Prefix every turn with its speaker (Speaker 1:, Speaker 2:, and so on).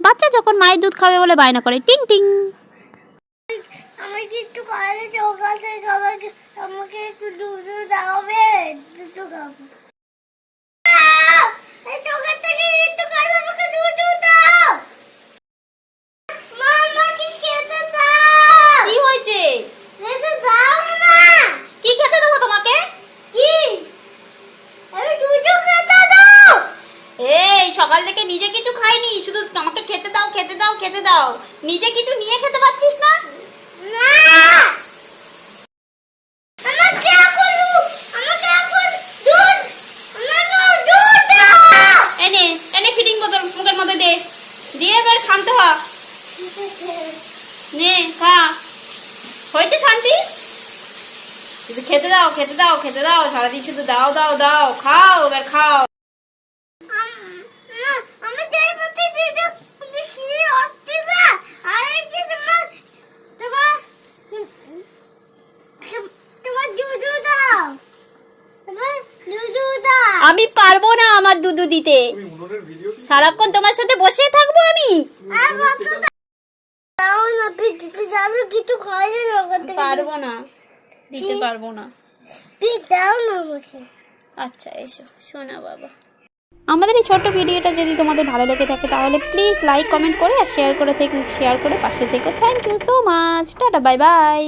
Speaker 1: বাচ্চা যখন মায়ের দুধ খাবে বলে বায়না করে টিং টিং।
Speaker 2: আমাকে একটু খাওয়ালে সকাল থেকে আমাকে একটু দুধ দাওবে, দুধ খাবো। সকাল থেকে একটু খাওয়ালে আমাকে দুধ দাও। মা আমাকে খেতে দাও।
Speaker 1: কি হয়েছে?
Speaker 2: খেতে দাও না।
Speaker 1: কি খেতে দেবো তোমাকে?
Speaker 2: কি? আমি দুধ খেতে দাও।
Speaker 1: এই সকাল থেকে নিজে কিছু খাইনি, শুধু আমাকে খেতে দাও খেতে দাও খেতে দাও। নিজে কিছু নিয়ে খেতে পাচ্ছিস না?
Speaker 2: না। আমাকে এখন দুধ, আমাকে দুধ দাও।
Speaker 1: এনে এনে ফিডিং বোতল মুখের মধ্যে দে, দিয়ে এবার শান্ত হ। নে খা, হয়েছে শান্তি? শুধু খেতে দাও খেতে দাও খেতে দাও, সারাদিন শুধু দাও দাও দাও, খাও এবার খাও।
Speaker 2: আমি যাই পথে দিদি তুমি কি হচ্ছে না? আরে কি তোমার দুধ দাও। তোমার দুধ দাও।
Speaker 1: আমি পারবো না আমার দুধ দিতে, সারাক্ষণ তোমার সাথে বসে থাকবো আমি।
Speaker 2: আর বাবা দাও না, পিঠে যাবে কিছু খাইলে লগতে
Speaker 1: পারবো না, দিতে পারবো না।
Speaker 2: পিঠ দাও না আমাকে।
Speaker 1: আচ্ছা এসো শোনা বাবা। আমাদের এই ছোট্ট ভিডিওটা যদি তোমাদের ভালো লেগে থাকে তাহলে প্লিজ লাইক কমেন্ট করে আর শেয়ার করে পাশে থেকো। Thank you so much, tata bye by.